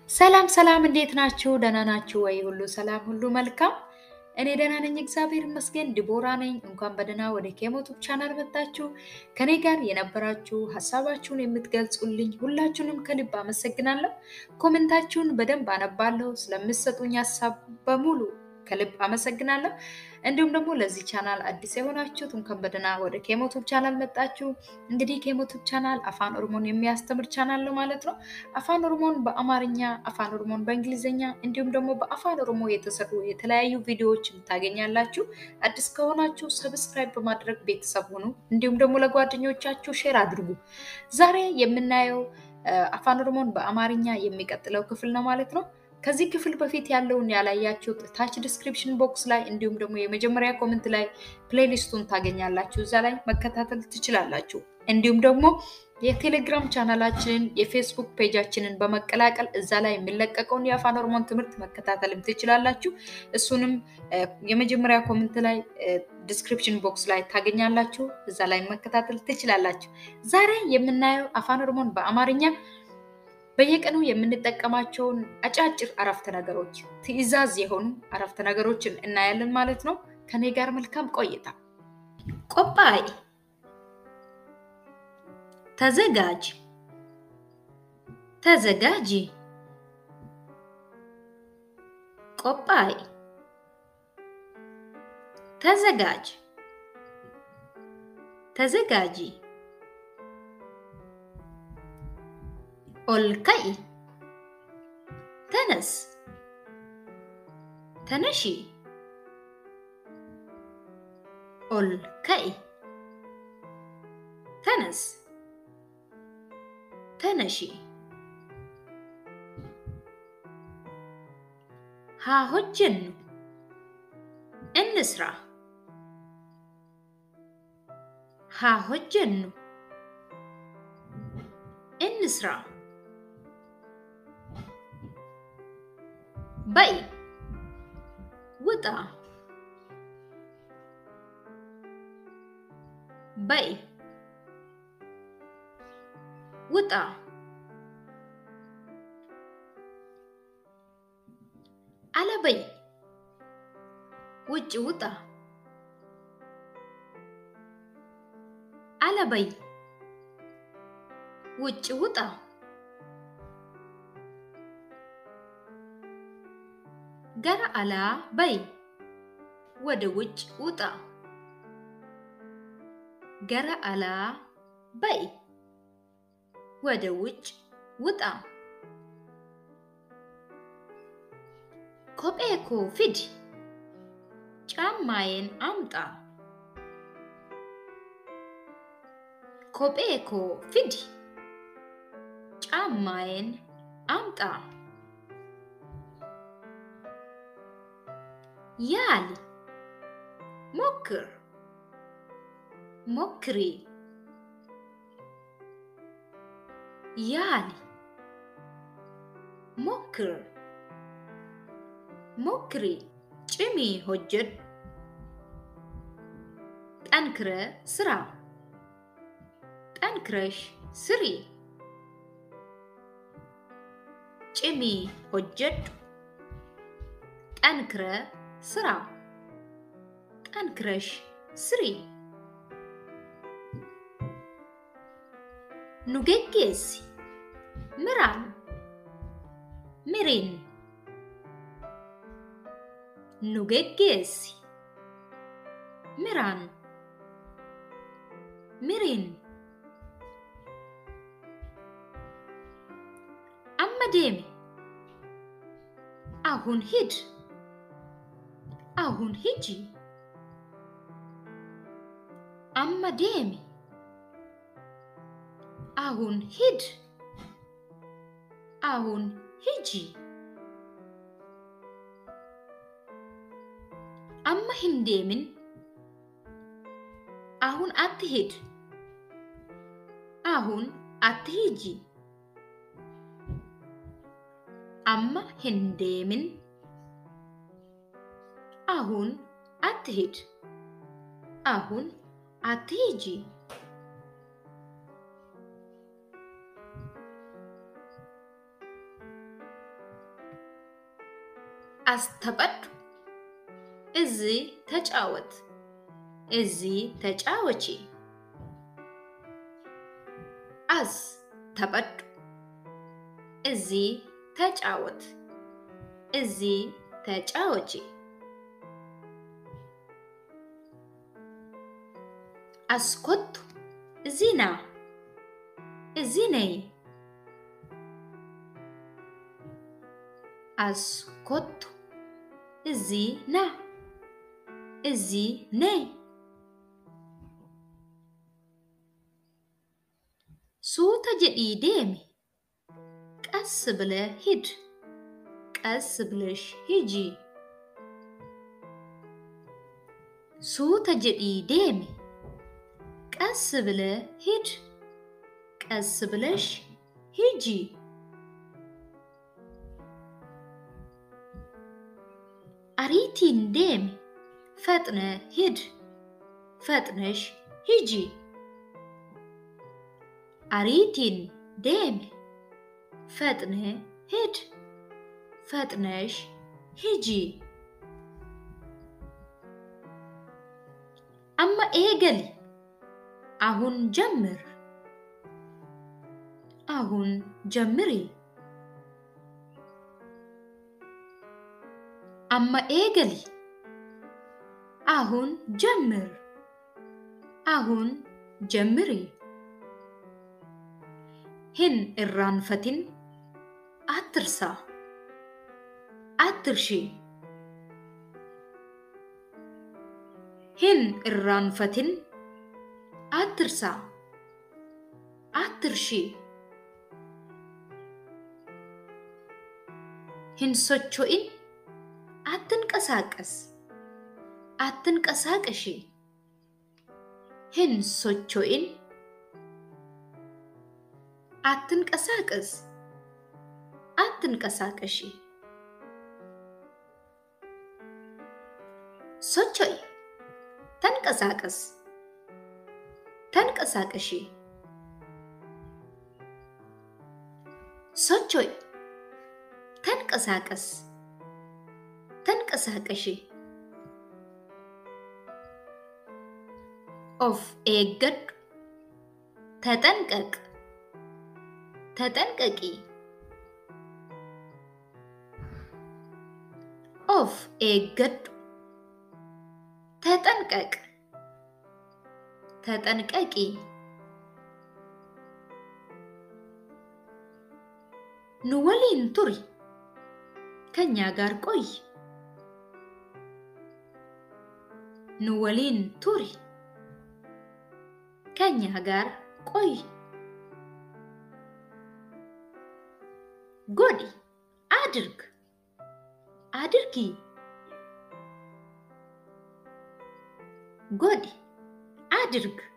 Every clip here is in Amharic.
ሰላም እንዴት ናችሁ? ደህና ናችሁ ወይ? ሁሉ ሰላም፣ ሁሉ መልካም። እኔ ደህና ነኝ፣ እግዚአብሔር ይመስገን። ዲቦራ ነኝ። እንኳን በደህና ወደ ኬሞቱብ ቻናል መጣችሁ። ከኔ ጋር የነበራችሁ ሀሳባችሁን የምትገልጹልኝ ሁላችሁንም ከልብ አመሰግናለሁ። ኮሜንታችሁን በደንብ አነባለሁ። ስለምትሰጡኝ ሀሳብ በሙሉ ከልብ አመሰግናለሁ። እንዲሁም ደግሞ ለዚህ ቻናል አዲስ የሆናችሁት እንኳን በደህና ወደ ኬሞቱብ ቻናል መጣችሁ። እንግዲህ ኬሞቱብ ቻናል አፋን ኦሮሞን የሚያስተምር ቻናል ነው ማለት ነው። አፋን ኦሮሞን በአማርኛ፣ አፋን ኦሮሞን በእንግሊዝኛ እንዲሁም ደግሞ በአፋን ኦሮሞ የተሰሩ የተለያዩ ቪዲዮዎችን ታገኛላችሁ። አዲስ ከሆናችሁ ሰብስክራይብ በማድረግ ቤተሰብ ሁኑ። እንዲሁም ደግሞ ለጓደኞቻችሁ ሼር አድርጉ። ዛሬ የምናየው አፋን ኦሮሞን በአማርኛ የሚቀጥለው ክፍል ነው ማለት ነው። ከዚህ ክፍል በፊት ያለውን ያላያችሁት ታች ዲስክሪፕሽን ቦክስ ላይ እንዲሁም ደግሞ የመጀመሪያ ኮሜንት ላይ ፕሌሊስቱን ታገኛላችሁ። እዛ ላይ መከታተል ትችላላችሁ። እንዲሁም ደግሞ የቴሌግራም ቻናላችንን የፌስቡክ ፔጃችንን በመቀላቀል እዛ ላይ የሚለቀቀውን የአፋን ኦሮሞን ትምህርት መከታተልም ትችላላችሁ። እሱንም የመጀመሪያ ኮሜንት ላይ ዲስክሪፕሽን ቦክስ ላይ ታገኛላችሁ። እዛ ላይ መከታተል ትችላላችሁ። ዛሬ የምናየው አፋን ኦሮሞን በአማርኛ በየቀኑ የምንጠቀማቸውን አጫጭር አረፍተ ነገሮች፣ ትዕዛዝ የሆኑ አረፍተ ነገሮችን እናያለን ማለት ነው። ከኔ ጋር መልካም ቆይታ። ቆጳይ፣ ተዘጋጅ፣ ተዘጋጂ። ቆጳይ፣ ተዘጋጅ፣ ተዘጋጂ። ኦልከይ፣ ተነስ፣ ተነሺ። ኦልከይ፣ ተነስ፣ ተነሺ። ሃሆጀኑ፣ እንስራ። ሃሆጀኑ፣ እንስራ። በይ፣ ውጣ። በይ፣ ውጣ። አለበይ፣ ውጭ ውጣ። አለበይ፣ ውጭ ውጣ። ገራ አላ በይ፣ ወደ ውጭ ውጣ። ገራ አላ በይ፣ ወደ ውጭ ውጣ። ኮጴኮ ፊድ፣ ጫማዬን አምጣ። ኮጴኮ ፊድ፣ ጫማዬን አምጣ። ያል፣ ሞክር፣ ሞክሪ። ያል፣ ሞክር፣ ሞክሪ። ጭሚ ሆጀድ፣ ጠንክረ ስራ። ጠንክረሽ ስሪ። ጭሚ ሆጀድ፣ ጠንክረ ስራ። ጠንክረሽ ስሪ። ኑጌጌሲ፣ ምራን፣ ምሪን። ኑጌጌሲ፣ ምራን፣ ምሪን። አመዴሜ፣ አሁን ሂድ። አሁን ሂጂ። አመዴሜ፣ አሁን ሂድ። አሁን ሂጂ። አማ ሂንዴምን፣ አሁን አትሂድ። አሁን አትሂጂ። አማ ሂንዴምን፣ አሁን አትሂድ። አሁን አትሂጂ። أستبد إزي تجاوت إزي تجاوتي أستبد إزي تجاوت إزي تجاوتي أسكت زينا زيني أسكت زينا زيني صوت جدي ديمي قس بلا هيد قس بلش هيجي صوت جدي ديمي قس بلا هيد قس بلش هيجي أريتين ديمي فاتنة هيد فاتنش هيجي أريتين ديمي فاتنة هيد فاتنش هيجي أما إيجالي أهون جمر أهون جمري أما إيجالي أهون جمر أهون جمري هن الرانفتن أترسا أترشي هن الرانفتن أترسا أترشي هن سوچوئن أتنقساقس أتنقساقشي هن سوچوئن أتنقساقس أتنقساقشي سوچوئ تنقساقس تنقساقشي سوچوئ تنقساقس تنقساقشي أوف إيجد تتنقق تتنققي أوف إيجد تتنقق تتنققي نولين تري كنيا غار قوي نولين تري كنيا غار قوي غودي أدرك أدركي غودي أدرك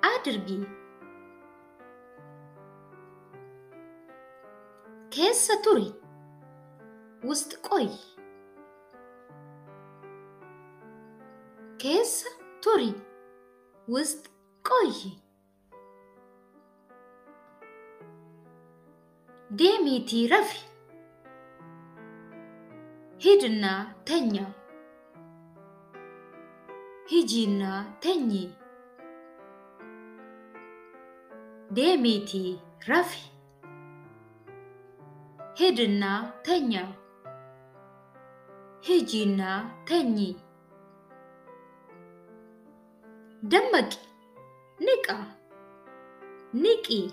أدركي كيسة تري وسط قوي كيسة تري وسط قوي ديميتي رفي هيدنا تنيا هيجينا تني ديميتي رفي هيدنا تنيا هيجينا تني دمك نيكا نيكي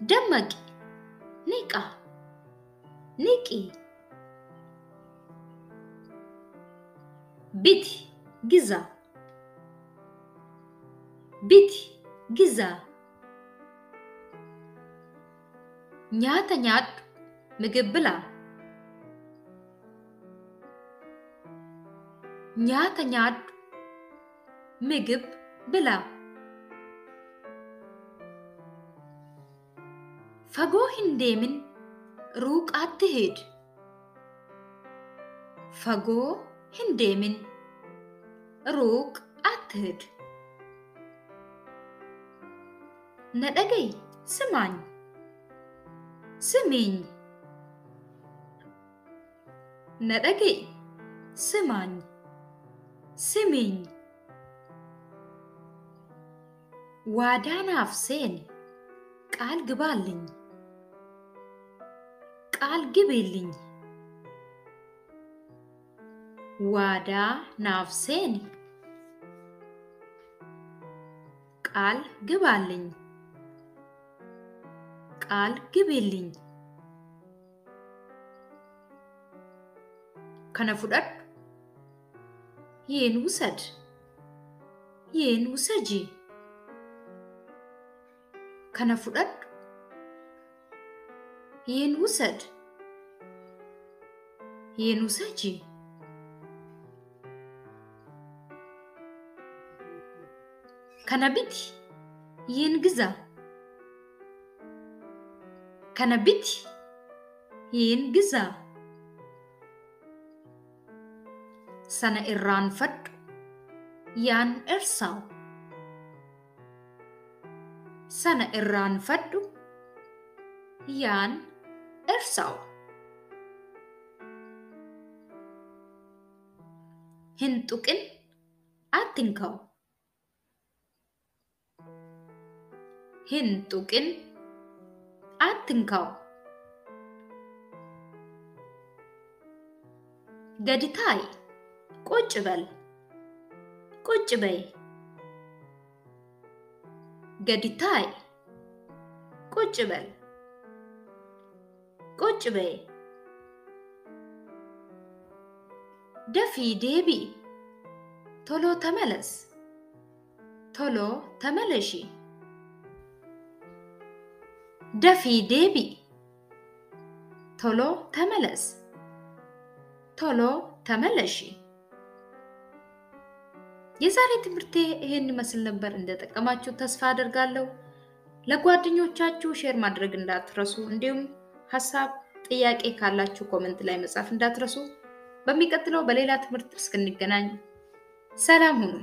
دمك نيكا نيكي بيتي جزا بيتي جزا نياتا نيات مقبلا نياتا نيات مقب بلا فقو هنديمن روك أتهد فقو هنديمن روك أتهد ندقي سمعني سمين ነደገይ ስማኝ ስሚኝ ዋዳ ናፍ ሴኒ ቃል ግባልኝ ቃል ግቢልኝ ዋዳ ናፍ ሴኒ ቃል ግባልኝ ቃል ግቢልኝ ከነ ፉደድ ይህን ውሰድ ይህን ውሰጂ ከነ ፉደድ ይህን ውሰድ ይህን ውሰጂ ከነ ቢቲ ይህን ግዛ ከነ ቢቲ ይህን ግዛ ሰነ ኢራን ፈድ ያን እርሳው ሰነ ኢራን ፈዱ ያን እርሳው hintuqin አትንካው hintuqin አትንካው ገድታይ ቁጭ በል ቁጭ በይ ገድታይ ቁጭ በል ቁጭ በይ ደፊ ዴቢ ቶሎ ተመለስ ቶሎ ተመለሺ ደፊ ዴቢ ቶሎ ተመለስ ቶሎ ተመለሺ የዛሬ ትምህርቴ ይሄን መስል ነበር እንደተጠቀማችሁ ተስፋ አደርጋለሁ ለጓደኞቻችሁ ሼር ማድረግ እንዳትረሱ እንዲሁም ሐሳብ ጥያቄ ካላችሁ ኮሜንት ላይ መጻፍ እንዳትረሱ በሚቀጥለው በሌላ ትምህርት እስክንገናኝ ሰላም ሁኑ